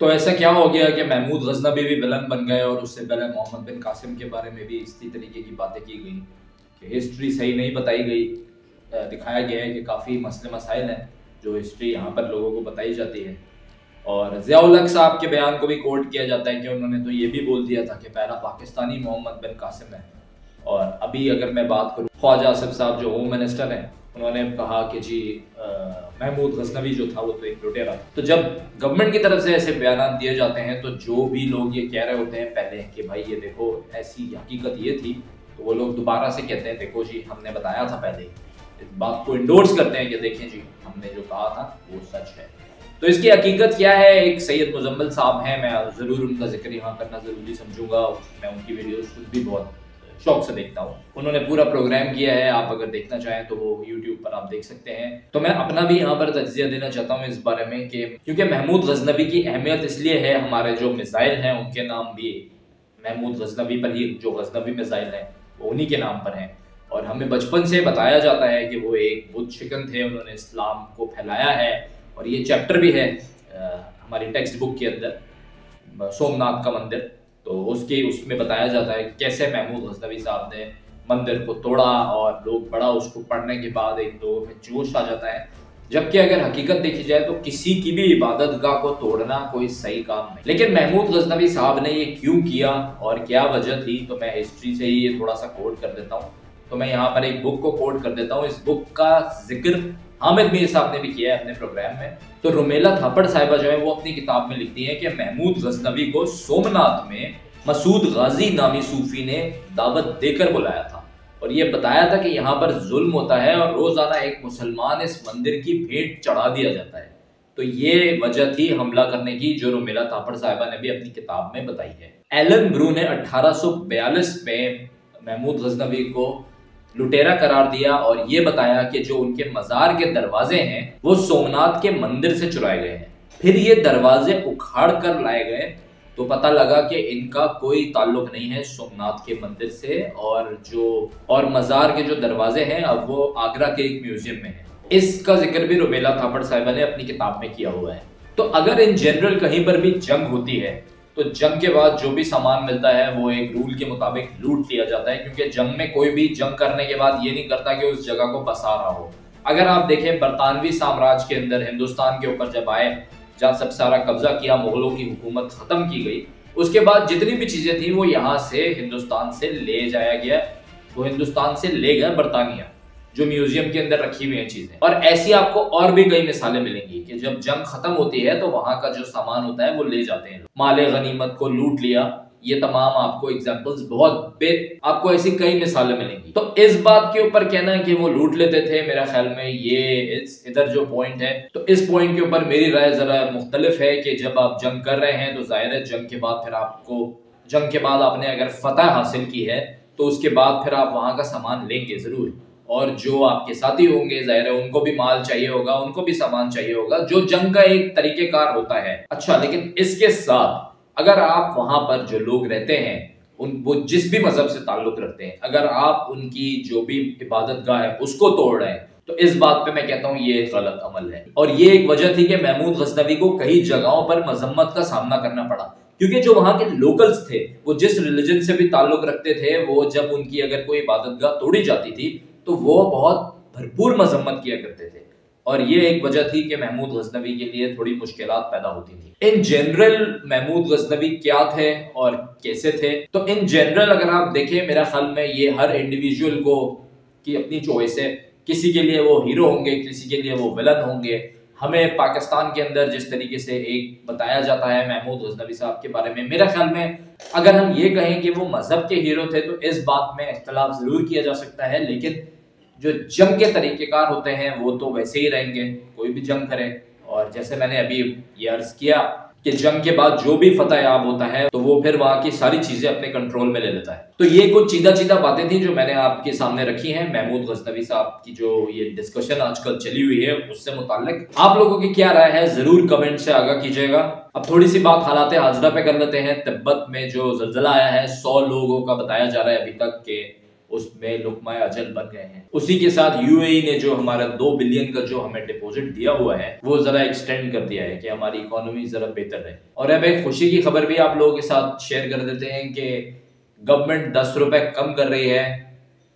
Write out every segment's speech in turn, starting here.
तो ऐसा क्या हो गया कि महमूद गजनवी भी विलन बन गए और उससे पहले मोहम्मद बिन कासिम के बारे में भी इसी तरीके की बातें की गई कि हिस्ट्री सही नहीं बताई गई। दिखाया गया है कि काफ़ी मसले मसाइल हैं जो हिस्ट्री यहाँ पर लोगों को बताई जाती है। और ज़ियाउल हक साहब के बयान को भी कोट किया जाता है कि उन्होंने तो ये भी बोल दिया था कि पहला पाकिस्तानी मोहम्मद बिन कासिम है। और अभी अगर मैं बात करूँ, ख्वाजा आसिफ साहब जो होम मिनिस्टर हैं, उन्होंने कहा कि जी महमूद गजनवी जो था वो तो एक लुटेरा। तो जब गवर्नमेंट की तरफ से ऐसे बयान दिए जाते हैं तो जो भी लोग ये कह रहे होते हैं पहले कि भाई ये देखो ऐसी हकीकत ये थी, तो वो लोग दोबारा से कहते हैं देखो जी हमने बताया था पहले, इस बात को इंडोर्स करते हैं कि देखें जी हमने जो कहा था वो सच है। तो इसकी हकीकत क्या है, एक सैयद मुजम्मिल साहब हैं, मैं ज़रूर उनका जिक्र यहाँ करना ज़रूरी समझूंगा। मैं उनकी वीडियोस खुद भी बहुत शौक से देखता हूँ। उन्होंने पूरा प्रोग्राम किया है, आप अगर देखना चाहें तो वो यूट्यूब पर आप देख सकते हैं। तो मैं अपना भी यहाँ पर तज्जिया देना चाहता हूँ इस बारे में कि क्योंकि महमूद गजनवी की अहमियत इसलिए है, हमारे जो मिसाइल हैं उनके नाम भी महमूद गजनवी पर ही, जो गजनवी मिसाइल हैं वो उन्हीं के नाम पर हैं। और हमें बचपन से बताया जाता है कि वो एक बुत शिकन थे, उन्होंने इस्लाम को फैलाया है। और ये चैप्टर भी है हमारी टेक्स्ट बुक के अंदर, सोमनाथ का मंदिर। तो उसमें बताया जाता है कैसे महमूद गजनवी साहब ने मंदिर को तोड़ा और लोग बड़ा उसको पढ़ने के बाद एक लोगों में जोश आ जाता है। जबकि अगर हकीकत देखी जाए तो किसी की भी इबादतगाह को तोड़ना कोई सही काम नहीं। लेकिन महमूद गजनवी साहब ने ये क्यों किया और क्या वजह थी, तो मैं हिस्ट्री से ही ये थोड़ा सा कोट कर देता हूँ। तो मैं यहाँ पर एक बुक को कोट कर देता हूँ। इस बुक का जिक्र हामिद मीर साहब ने भी किया है अपने प्रोग्राम में। तो रुमेला थापड़ साहिबा जो है वो अपनी किताब में लिखती है कि महमूद गजनवी को सोमनाथ में मसूद गाजी नामी सूफी ने दावत देकर बुलाया था और ये बताया था कि यहाँ पर जुल्म होता है और रोजाना एक मुसलमान इस मंदिर की भेंट चढ़ा दिया जाता है। तो ये वजह थी हमला करने की, जो रुमेला थापड़ साहिबा ने भी अपनी किताब में बताई है। एलन ब्रू ने 1842 में महमूद गजनवी को लुटेरा करार दिया और ये बताया कि जो उनके मजार के दरवाजे हैं वो सोमनाथ के मंदिर से चुराए गए हैं। फिर ये दरवाजे उखाड़ कर लाए गए तो पता लगा कि इनका कोई ताल्लुक नहीं है सोमनाथ के मंदिर से, और मजार के जो दरवाजे हैं अब वो आगरा के एक म्यूजियम में है। इसका जिक्र भी रुमेला थापड़ साहिबा ने अपनी किताब में किया हुआ है। तो अगर इन जनरल कहीं पर भी जंग होती है तो जंग के बाद जो भी सामान मिलता है वो एक रूल के मुताबिक लूट लिया जाता है, क्योंकि जंग में कोई भी जंग करने के बाद ये नहीं करता कि उस जगह को बसा रहा हो। अगर आप देखें बरतानवी साम्राज्य के अंदर हिंदुस्तान के ऊपर जब आए, जहाँ सब सारा कब्जा किया, मुगलों की हुकूमत खत्म की गई, उसके बाद जितनी भी चीजें थी वो यहाँ से हिंदुस्तान से ले जाया गया। वो हिंदुस्तान से ले गए बरतानिया, जो म्यूजियम के अंदर रखी हुई हैं चीजें। और ऐसी आपको और भी कई मिसालें मिलेंगी कि जब जंग खत्म होती है तो वहां का जो सामान होता है वो ले जाते हैं, माले गनीमत को लूट लिया। ये तमाम आपको एग्जांपल्स आपको ऐसी कई मिसालें मिलेंगी। तो इस बात के ऊपर कहना है कि वो लूट लेते थे, मेरा ख्याल में ये इधर जो पॉइंट है, तो इस पॉइंट के ऊपर मेरी राय जरा मुख्तलिफ है कि जब आप जंग कर रहे हैं तो जाहिर है जंग के बाद आपने अगर फतह हासिल की है तो उसके बाद फिर आप वहां का सामान लेंगे जरूर। और जो आपके साथी होंगे जाहिर है उनको भी माल चाहिए होगा, उनको भी सामान चाहिए होगा, जो जंग का एक तरीकेकार होता है। अच्छा, लेकिन इसके साथ अगर आप वहां पर जो लोग रहते हैं वो जिस भी मजहब से ताल्लुक रखते हैं, अगर आप उनकी जो भी इबादतगाह है उसको तोड़ रहे हैं तो इस बात पे मैं कहता हूँ ये गलत अमल है। और ये एक वजह थी कि महमूद गजनवी को कई जगहों पर मजम्मत का सामना करना पड़ा, क्योंकि जो वहां के लोकल्स थे वो जिस रिलीजन से भी ताल्लुक रखते थे, वो जब उनकी अगर कोई इबादतगाह तोड़ी जाती थी तो वो बहुत भरपूर मजम्मत किया करते थे। और ये एक वजह थी कि महमूद गजनवी के लिए थोड़ी मुश्किलात पैदा होती थी। इन जनरल महमूद गजनवी क्या थे और कैसे थे, तो इन जनरल अगर आप देखें, मेरा ख्याल में ये हर इंडिविजुअल को की अपनी चॉइस है। किसी के लिए वो हीरो होंगे, किसी के लिए वो विलन होंगे। हमें पाकिस्तान के अंदर जिस तरीके से एक बताया जाता है महमूद गजनवी साहब के बारे में, मेरा ख्याल में अगर हम ये कहें कि वो मजहब के हीरो थे तो इस बात में इख्तलाफ जरूर किया जा सकता है, लेकिन जो जंग के तरीकेकार होते हैं वो तो वैसे ही रहेंगे, कोई भी जंग करे। और जैसे मैंने अभी ये अर्ज किया कि जंग के बाद जो भी फतह याब होता है तो वो फिर वहां की सारी चीजें अपने कंट्रोल में ले लेता है। तो ये कुछ सीधा बातें थी जो मैंने आपके सामने रखी हैं महमूद गजनवी साहब की जो ये डिस्कशन आजकल चली हुई है उससे मुताल्लिक। आप लोगों की क्या राय है जरूर कमेंट से आगाह कीजिएगा। अब थोड़ी सी बात हालात हाजरा पे कर लेते हैं। तिब्बत में जो जल्जला आया है, 100 लोगों का बताया जा रहा है अभी तक कि उसमें लुकमा अजल बन गए हैं। उसी के साथ यूएई ने जो हमारा 2 बिलियन का जो हमें डिपॉजिट दिया हुआ है वो जरा एक्सटेंड कर दिया है कि हमारी इकोनॉमी जरा बेहतर रहे। और अब एक खुशी की खबर भी आप लोगों के साथ शेयर कर देते हैं कि गवर्नमेंट 10 रुपए कम कर रही है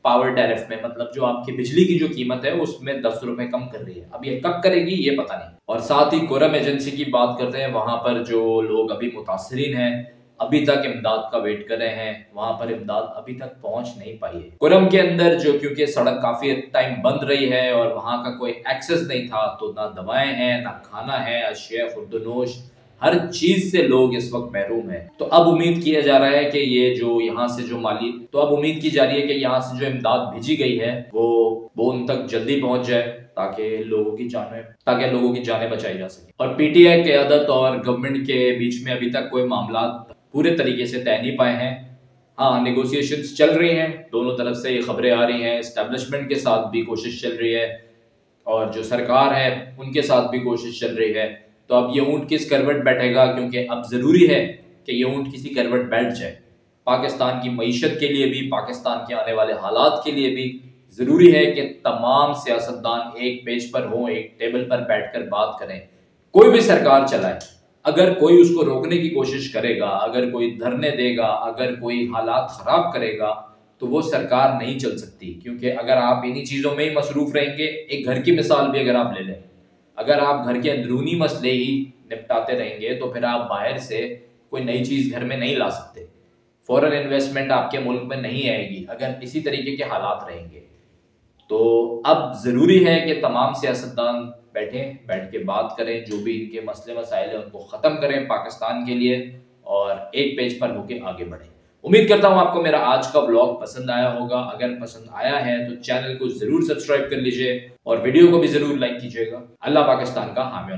पावर टैरिफ में, मतलब जो आपकी बिजली की जो कीमत है उसमें 10 रुपए कम कर रही है। अब ये कब करेगी ये पता नहीं। और साथ ही कोरम एजेंसी की बात करते हैं, वहां पर जो लोग अभी मुतासरीन हैं अभी तक इमदाद का वेट कर रहे हैं, वहां पर इमदाद अभी तक पहुंच नहीं पाई है। कोरम के अंदर जो क्योंकि सड़क काफी टाइम बंद रही है और वहां का कोई एक्सेस नहीं था, तो ना दवाएं हैं ना खाना है, अशिया खुर्दनोश हर चीज से लोग इस वक्त महरूम हैं। तो अब उम्मीद किया जा रहा है कि ये जो यहाँ से जो अब उम्मीद की जा रही है कि यहाँ से जो इमदाद भेजी गई है वो उन तक जल्दी पहुंच जाए ताकि लोगों की जानें बचाई जा सके। और पीटीआई क़यादत और गवर्नमेंट के बीच में अभी तक कोई मामला पूरे तरीके से तय नहीं पाए हैं। हाँ, नेगोशिएशंस चल रही हैं, दोनों तरफ से ये खबरें आ रही हैं, एस्टेब्लिशमेंट के साथ भी कोशिश चल रही है और जो सरकार है उनके साथ भी कोशिश चल रही है। तो अब ये ऊंट किस करवट बैठेगा, क्योंकि अब जरूरी है कि ये ऊंट किसी करवट बैठ जाए। पाकिस्तान की मईशत के लिए भी, पाकिस्तान के आने वाले हालात के लिए भी जरूरी है कि तमाम सियासतदान एक पेज पर हों, एक टेबल पर बैठकर बात करें। कोई भी सरकार चलाए, अगर कोई उसको रोकने की कोशिश करेगा, अगर कोई धरने देगा, अगर कोई हालात खराब करेगा, तो वो सरकार नहीं चल सकती। क्योंकि अगर आप इन्हीं चीजों में ही मसरूफ रहेंगे, एक घर की मिसाल भी अगर आप ले लें, अगर आप घर के अंदरूनी मसले ही निपटाते रहेंगे तो फिर आप बाहर से कोई नई चीज घर में नहीं ला सकते। फॉरेन इन्वेस्टमेंट आपके मुल्क में नहीं आएगी अगर इसी तरीके के हालात रहेंगे। तो अब जरूरी है कि तमाम सियासतदान बैठ के बात करें, जो भी इनके मसले मसाइल हैं उनको खत्म करें पाकिस्तान के लिए और एक पेज पर होके आगे बढ़ें। उम्मीद करता हूं आपको मेरा आज का व्लॉग पसंद आया होगा। अगर पसंद आया है तो चैनल को जरूर सब्सक्राइब कर लीजिए और वीडियो को भी जरूर लाइक कीजिएगा। अल्लाह पाकिस्तान का हामी।